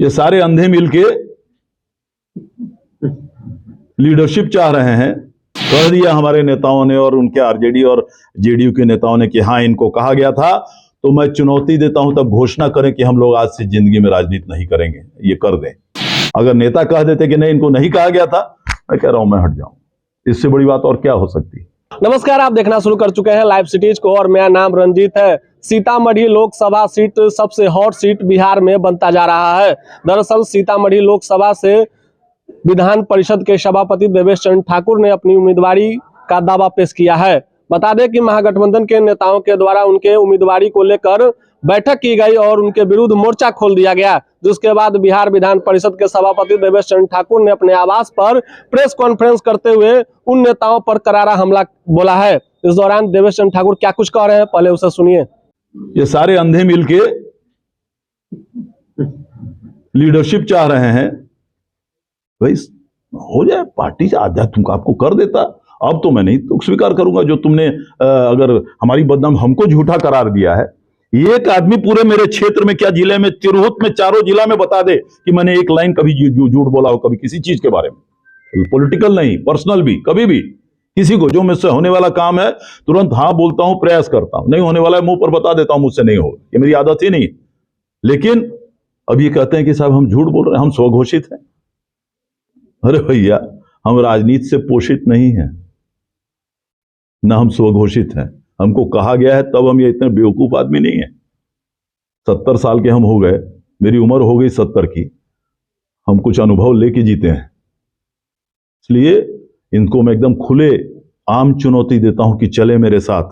ये सारे अंधे मिलके लीडरशिप चाह रहे हैं। कह दिया हमारे नेताओं ने और उनके आरजेडी और जेडीयू के नेताओं ने कि हाँ इनको कहा गया था, तो मैं चुनौती देता हूं तब घोषणा करें कि हम लोग आज से जिंदगी में राजनीति नहीं करेंगे, ये कर दें। अगर नेता कह देते कि नहीं इनको नहीं कहा गया था, मैं कह रहा हूं मैं हट जाऊं, इससे बड़ी बात और क्या हो सकती। नमस्कार, आप देखना शुरू कर चुके हैं लाइव सिटीज को और मेरा नाम रंजीत है। सीतामढ़ी लोकसभा सीट सबसे हॉट सीट बिहार में बनता जा रहा है। दरअसल सीतामढ़ी लोकसभा से विधान परिषद के सभापति देवेश चंद्र ठाकुर ने अपनी उम्मीदवारी का दावा पेश किया है। बता दें कि महागठबंधन के नेताओं के द्वारा उनके उम्मीदवारी को लेकर बैठक की गई और उनके विरुद्ध मोर्चा खोल दिया गया, जिसके बाद बिहार विधान परिषद के सभापति देवेश चंद्र ठाकुर ने अपने आवास पर प्रेस कॉन्फ्रेंस करते हुए उन नेताओं पर करारा हमला बोला है। इस दौरान देवेश चंद्र ठाकुर क्या कुछ कह रहे हैं, पहले उसे सुनिए। ये सारे अंधे मिलके लीडरशिप चाह रहे हैं, भाई हो जाए पार्टी से आध्यात्म आपको कर देता। अब तो मैं नहीं तो स्वीकार करूंगा जो तुमने अगर हमारी बदनाम हमको झूठा करार दिया है। एक आदमी पूरे मेरे क्षेत्र में, क्या जिले में, तिरहुत में, चारों जिला में बता दे कि मैंने एक लाइन कभी झूठ बोला हो, कभी किसी चीज के बारे में, पॉलिटिकल नहीं पर्सनल भी, कभी भी किसी को जो मुझसे होने वाला काम है तुरंत हाँ बोलता हूं, प्रयास करता हूं, नहीं होने वाला है मुंह पर बता देता हूं मुझसे नहीं हो, ये मेरी आदत ही नहीं। लेकिन अब ये कहते हैं कि साहब हम झूठ बोल रहे हैं, हम स्वघोषित हैं। अरे भैया, हम राजनीति से पोषित नहीं हैं, ना हम स्वघोषित हैं। हमको कहा गया है, तब हम ये इतने बेवकूफ आदमी नहीं है। 70 साल के हम हो गए, मेरी उम्र हो गई 70 की, हम कुछ अनुभव लेके जीते हैं। इसलिए इनको मैं एकदम खुले आम चुनौती देता हूं कि चले मेरे साथ।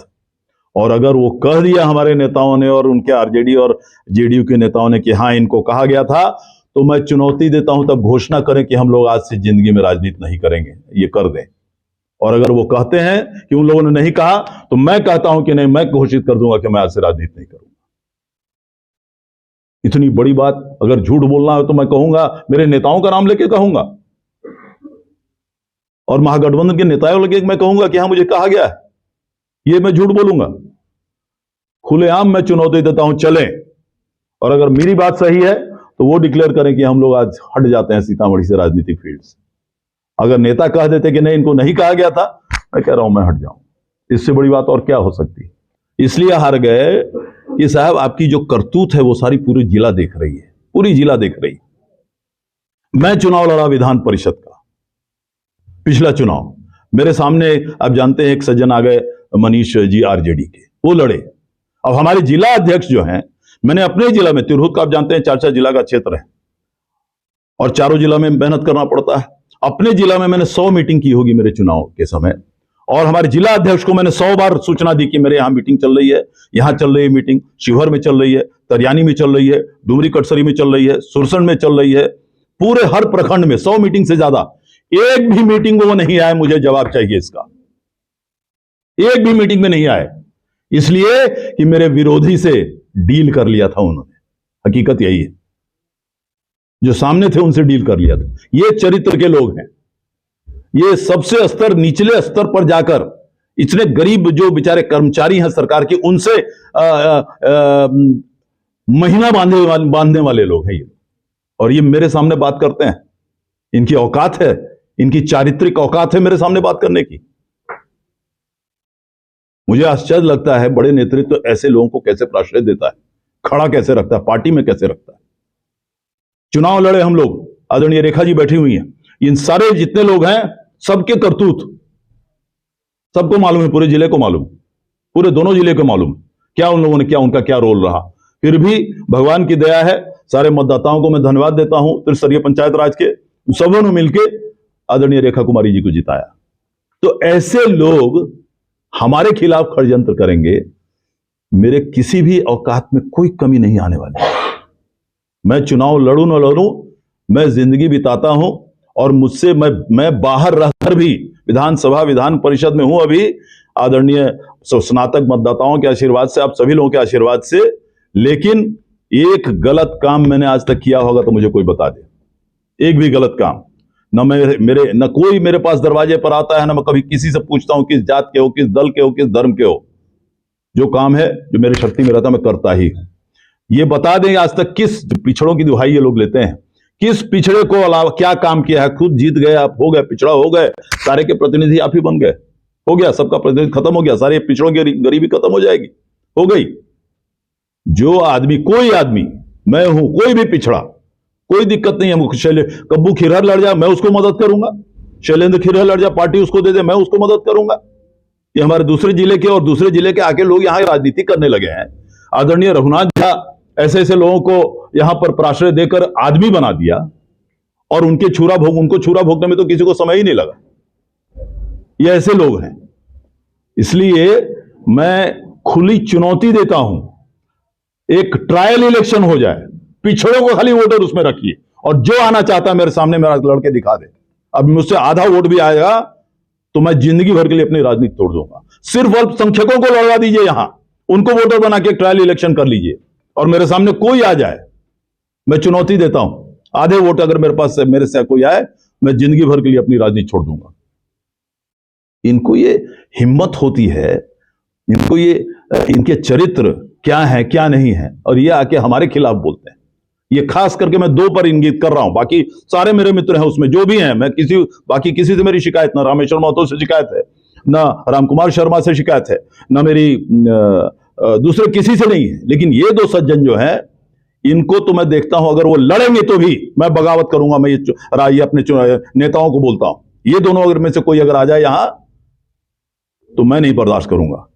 और अगर वो कह दिया हमारे नेताओं ने और उनके आरजेडी और जेडीयू के नेताओं ने कि हाँ इनको कहा गया था, तो मैं चुनौती देता हूं तब घोषणा करें कि हम लोग आज से जिंदगी में राजनीति नहीं करेंगे, ये कर दें। और अगर वो कहते हैं कि उन लोगों ने नहीं कहा, तो मैं कहता हूं कि नहीं, मैं घोषित कर दूंगा कि मैं आज से राजनीति नहीं करूंगा। इतनी बड़ी बात अगर झूठ बोलना है तो मैं कहूंगा, मेरे नेताओं का नाम लेके कहूंगा और महागठबंधन के नेताओं लेके मैं कहूंगा कि हाँ मुझे कहा गया है, ये मैं झूठ बोलूंगा। खुलेआम मैं चुनौती देता हूं, चलें। और अगर मेरी बात सही है तो वो डिक्लेयर करें कि हम लोग आज हट जाते हैं सीतामढ़ी से, राजनीतिक फील्ड से। अगर नेता कह देते कि नहीं इनको नहीं कहा गया था, मैं कह रहा हूं मैं हट जाऊं, इससे बड़ी बात और क्या हो सकती। इसलिए हार गए कि साहब आपकी जो करतूत है वो सारी पूरी जिला देख रही है, पूरी जिला देख रही है। मैं चुनाव लड़ा विधान परिषद का, पिछला चुनाव मेरे सामने, आप जानते हैं एक सज्जन आ गए मनीष जी आरजेडी के, वो लड़े। अब हमारे जिला अध्यक्ष जो हैं, मैंने अपने जिला में, तिरहुत का आप जानते हैं 4 जिला का क्षेत्र है और चारों जिला में मेहनत करना पड़ता है। अपने जिला में मैंने 100 मीटिंग की होगी मेरे चुनाव के समय, और हमारे जिला अध्यक्ष को मैंने 100 बार सूचना दी कि मेरे यहाँ मीटिंग चल रही है, यहाँ चल रही है मीटिंग, शिवहर में चल रही है, तरियानी में चल रही है, डुमरी कटसरी में चल रही है, सुरसंड में चल रही है, पूरे हर प्रखंड में 100 मीटिंग से ज्यादा। एक भी मीटिंग वो नहीं आए, मुझे जवाब चाहिए इसका, एक भी मीटिंग में नहीं आए, इसलिए कि मेरे विरोधी से डील कर लिया था उन्होंने। हकीकत यही है, जो सामने थे उनसे डील कर लिया था। ये चरित्र के लोग हैं, ये सबसे स्तर, निचले स्तर पर जाकर इतने गरीब जो बेचारे कर्मचारी हैं सरकार के, उनसे महीना बांधने वाले लोग हैं ये, और ये मेरे सामने बात करते हैं। इनकी औकात है, इनकी चारित्रिक औकात है मेरे सामने बात करने की। मुझे आश्चर्य लगता है बड़े नेतृत्व तो ऐसे लोगों को कैसे प्रश्रय देता है, खड़ा कैसे रखता है, पार्टी में कैसे रखता है। चुनाव लड़े हम लोग, आदरणीय रेखा जी बैठी हुई हैं, इन सारे जितने लोग हैं सबके करतूत सबको मालूम है, पूरे जिले को मालूम, पूरे दोनों जिले को मालूम क्या उन लोगों ने, क्या उनका क्या रोल रहा। फिर भी भगवान की दया है, सारे मतदाताओं को मैं धन्यवाद देता हूं, त्रिस्तरीय पंचायत राज के सबों ने मिलकर आदरणीय रेखा कुमारी जी को जिताया। तो ऐसे लोग हमारे खिलाफ षड्यंत्र करेंगे, मेरे किसी भी औकात में कोई कमी नहीं आने वाली। मैं चुनाव लड़ूं न लड़ूं, मैं जिंदगी बिताता हूं, और मुझसे मैं बाहर रहकर भी विधानसभा विधान परिषद में हूं अभी, आदरणीय स्नातक मतदाताओं के आशीर्वाद से, आप सभी लोगों के आशीर्वाद से। लेकिन एक गलत काम मैंने आज तक किया होगा तो मुझे कोई बता दे, एक भी गलत काम। न कोई मेरे पास दरवाजे पर आता है, ना मैं कभी किसी से पूछता हूं किस जात के हो, किस दल के हो, किस धर्म के हो। जो काम है, जो मेरी शक्ति में रहता है, मैं करता ही हूं। ये बता दें आज तक किस पिछड़ों की दुहाई ये लोग लेते हैं, किस पिछड़े को अलावा क्या काम किया है? खुद जीत गए आप, हो गए पिछड़ा, हो गए, सारे के प्रतिनिधि आप ही बन गए, हो गया, सबका प्रतिनिधि खत्म हो गया, सारे पिछड़ों की गरीबी खत्म हो जाएगी, हो गई। जो आदमी, कोई आदमी, मैं हूं, कोई भी पिछड़ा, कोई दिक्कत नहीं है, कब्बू खिरहर लड़ जाए मैं उसको मदद करूंगा, शैलेंद्र खिरहर लड़ जाए, पार्टी उसको दे दे, मैं उसको मदद करूंगा। ये हमारे दूसरे जिले के और दूसरे जिले के आके लोग यहां राजनीति करने लगे हैं। आदरणीय रघुनाथ झा ऐसे ऐसे लोगों को यहां पर प्राश्रय देकर आदमी बना दिया, और उनको छुरा भोगने में तो किसी को समय ही नहीं लगा। ये ऐसे लोग हैं। इसलिए मैं खुली चुनौती देता हूं, एक ट्रायल इलेक्शन हो जाए, पिछड़ों को खाली वोटर उसमें रखिए, और जो आना चाहता है मेरे सामने मेरा लड़के दिखा दे। अब मुझसे आधा वोट भी आएगा तो मैं जिंदगी भर के लिए अपनी राजनीति तोड़ दूंगा। सिर्फ अल्पसंख्यकों को लड़वा दीजिए, यहां उनको वोटर बना के ट्रायल इलेक्शन कर लीजिए, और मेरे सामने कोई आ जाए, मैं चुनौती देता हूं, आधे वोट अगर मेरे पास से, मेरे से कोई आए, मैं जिंदगी भर के लिए अपनी राजनीति छोड़ दूंगा। इनको ये हिम्मत होती है, इनको ये, इनके चरित्र क्या है क्या नहीं है, और ये आके हमारे खिलाफ बोलते हैं। ये खास करके मैं दो पर इंगित कर रहा हूं, बाकी सारे मेरे मित्र हैं उसमें, जो भी हैं, मैं बाकी किसी से मेरी शिकायत, ना रामेश्वर महतो से शिकायत है, ना रामकुमार शर्मा से शिकायत है, ना मेरी दूसरे किसी से नहीं है। लेकिन ये दो सज्जन जो हैं, इनको तो मैं देखता हूं, अगर वो लड़ेंगे तो भी मैं बगावत करूंगा। मैं ये अपने नेताओं को बोलता हूं, ये दोनों अगर में से कोई अगर आ जाए यहां, तो मैं नहीं बर्दाश्त करूंगा।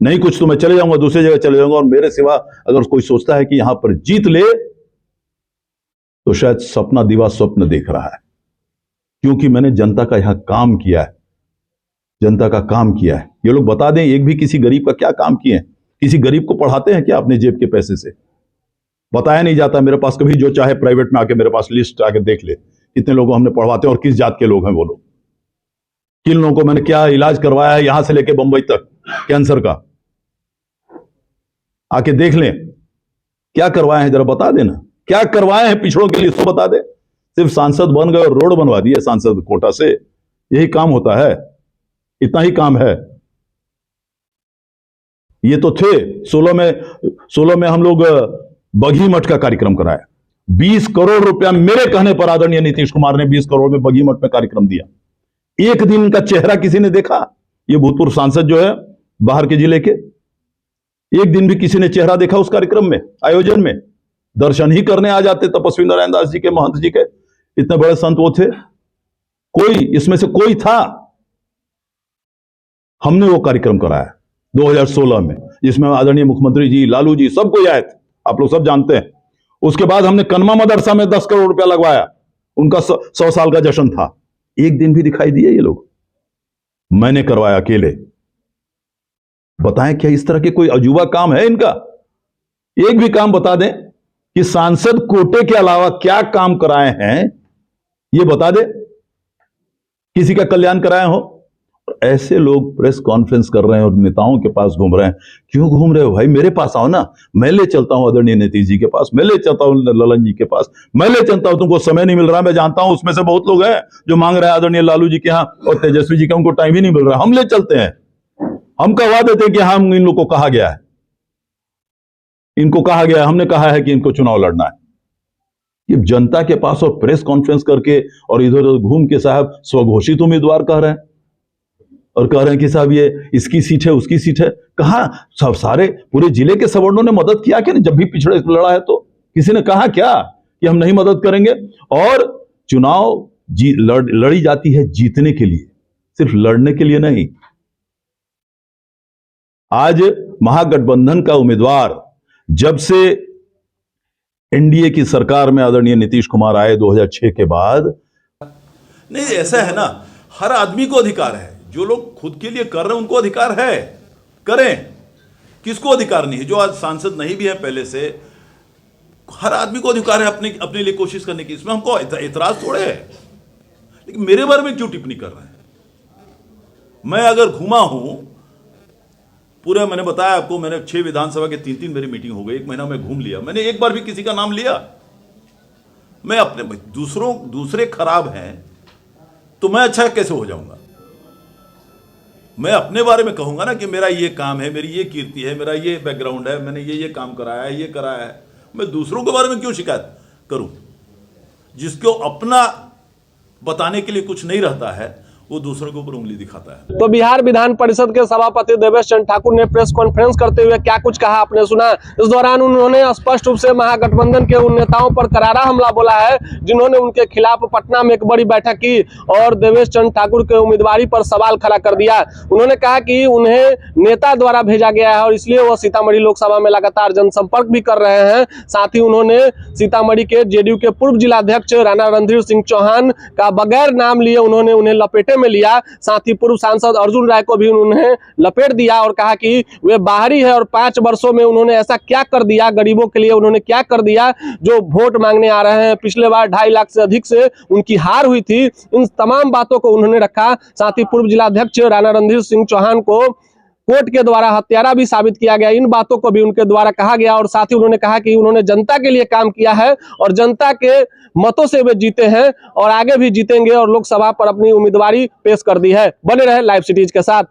नहीं कुछ तो मैं चले जाऊंगा, दूसरी जगह चले जाऊंगा। और मेरे सिवा अगर कोई सोचता है कि यहां पर जीत ले, तो शायद सपना दिवा स्वप्न देख रहा है, क्योंकि मैंने जनता का यहां काम किया है, जनता का काम किया है। ये लोग बता दें, एक भी किसी गरीब का क्या काम किए हैं? किसी गरीब को पढ़ाते हैं क्या अपने जेब के पैसे से? बताया नहीं जाता। मेरे पास कभी जो चाहे प्राइवेट में आके मेरे पास लिस्ट आके देख ले, कितने लोगों हमने पढ़वाते हैं और किस जात के लोग हैं वो लोग, किन लोगों को मैंने क्या इलाज करवाया है, यहां से लेके बंबई तक कैंसर का। आके देख लें क्या करवाए हैं, जरा बता देना क्या करवाए हैं पिछड़ों के लिए, इसको बता दे। सिर्फ सांसद बन गए और रोड बनवा दिए सांसद कोटा से, यही काम होता है? इतना ही काम है? ये तो थे 16 में हम लोग बघी मठ का कार्यक्रम कराया। 20 करोड़ रुपया मेरे कहने पर आदरणीय नीतीश कुमार ने 20 करोड़ में बघी मठ में कार्यक्रम दिया। एक दिन का चेहरा किसी ने देखा? ये भूतपूर्व सांसद जो है बाहर के जिले के, एक दिन भी किसी ने चेहरा देखा उस कार्यक्रम में, आयोजन में? दर्शन ही करने आ जाते तपस्वी नारायण दास जी के, महंत जी के, इतने बड़े संत वो थे। कोई इसमें से कोई था? हमने वो कार्यक्रम कराया 2016 में, जिसमें आदरणीय मुख्यमंत्री जी, लालू जी, सब कोई आए थे, आप लोग सब जानते हैं। उसके बाद हमने कनमा मदरसा में 10 करोड़ रुपया लगवाया, उनका 100 साल का जश्न था। एक दिन भी दिखाई दिए ये लोग? मैंने करवाया अकेले। बताएं क्या इस तरह के कोई अजूबा काम है इनका? एक भी काम बता दें कि सांसद कोटे के अलावा क्या काम कराए हैं, ये बता दे, किसी का कल्याण कराए हो। ऐसे लोग प्रेस कॉन्फ्रेंस कर रहे हैं और नेताओं के पास घूम रहे हैं। क्यों घूम रहे हो भाई? मेरे पास आओ ना, मैं ले चलता हूं आदरणीय नीतीश जी के पास, मैं ले चलता हूं ललन जी के पास, मैं ले चलता हूं। तुमको समय नहीं मिल रहा, मैं जानता हूं उसमें से बहुत लोग हैं जो मांग रहे हैं आदरणीय लालू जी के यहाँ और तेजस्वी जी के, उनको टाइम ही नहीं मिल रहा। हम ले चलते हैं, हम कहवा देते हैं कि हम इन लोग को कहा गया है, इनको कहा गया है, हमने कहा है कि इनको चुनाव लड़ना है। ये जनता के पास और प्रेस कॉन्फ्रेंस करके और इधर उधर घूम के साहब स्वघोषित उम्मीदवार कह रहे हैं, और कह रहे हैं कि साहब ये इसकी सीट है, उसकी सीट है। कहां? सब सारे पूरे जिले के सवर्णों ने मदद किया कि नहीं? जब भी पिछड़े लड़ा है तो किसी ने कहा क्या कि हम नहीं मदद करेंगे? और चुनाव लड़ी जाती है जीतने के लिए, सिर्फ लड़ने के लिए नहीं। आज महागठबंधन का उम्मीदवार, जब से एनडीए की सरकार में आदरणीय नीतीश कुमार आए 2006 के बाद, नहीं, ऐसा है ना, हर आदमी को अधिकार है। जो लोग खुद के लिए कर रहे हैं उनको अधिकार है, करें। किसको अधिकार नहीं है? जो आज सांसद नहीं भी है पहले से, हर आदमी को अधिकार है अपने लिए कोशिश करने की। इसमें हमको इतराज थोड़े है। लेकिन मेरे बारे में क्यों टिप्पणी कर रहे हैं? मैं अगर घूमा हूं पूरे, मैंने बताया आपको, मैंने 6 विधानसभा के 3 मेरी मीटिंग हो गई, 1 महीना में घूम लिया। मैंने एक बार भी किसी का नाम लिया? मैं अपने दूसरे खराब हैं तो मैं अच्छा कैसे हो जाऊंगा? मैं अपने बारे में कहूंगा ना कि मेरा ये काम है, मेरी ये कीर्ति है, मेरा ये बैकग्राउंड है, मैंने ये काम कराया है, ये कराया है। मैं दूसरों के बारे में क्यों शिकायत करूं? जिसको अपना बताने के लिए कुछ नहीं रहता है वो दूसरों के ऊपर उंगली दिखाता है। तो बिहार विधान परिषद के सभापति देवेश चंद्र ठाकुर ने प्रेस कॉन्फ्रेंस करते हुए क्या कुछ कहा आपने सुना। इस दौरान उन्होंने स्पष्ट रूप से महागठबंधन के उन नेताओं पर करारा हमला बोला है जिन्होंने उनके खिलाफ पटना में एक बड़ी बैठक की और देवेश चंद्र ठाकुर के उम्मीदवारी पर सवाल खड़ा कर दिया। उन्होंने कहा कि उन्हें नेता द्वारा भेजा गया है और इसलिए वह सीतामढ़ी लोकसभा में लगातार जनसंपर्क भी कर रहे हैं। साथ ही उन्होंने सीतामढ़ी के जेडीयू के पूर्व जिलाध्यक्ष राणा रणधीर सिंह चौहान का बगैर नाम लिए उन्होंने उन्हें लपेटे में लिया। साथ ही पूर्व सांसद अर्जुन राय को भी उन्होंने लपेट दिया और कहा कि वे बाहरी है और 5 वर्षों में उन्होंने ऐसा क्या कर दिया, गरीबों के लिए उन्होंने क्या कर दिया जो वोट मांगने आ रहे हैं। पिछले बार 2.5 लाख से अधिक से उनकी हार हुई थी। इन तमाम बातों को उन्होंने रखा। साथ ही पूर्व जिलाध्यक्ष राणा रणधीर सिंह चौहान को कोर्ट के द्वारा हत्यारा भी साबित किया गया, इन बातों को भी उनके द्वारा कहा गया। और साथ ही उन्होंने कहा कि उन्होंने जनता के लिए काम किया है और जनता के मतों से वे जीते हैं और आगे भी जीतेंगे और लोकसभा पर अपनी उम्मीदवारी पेश कर दी है। बने रहे लाइव सिटीज के साथ।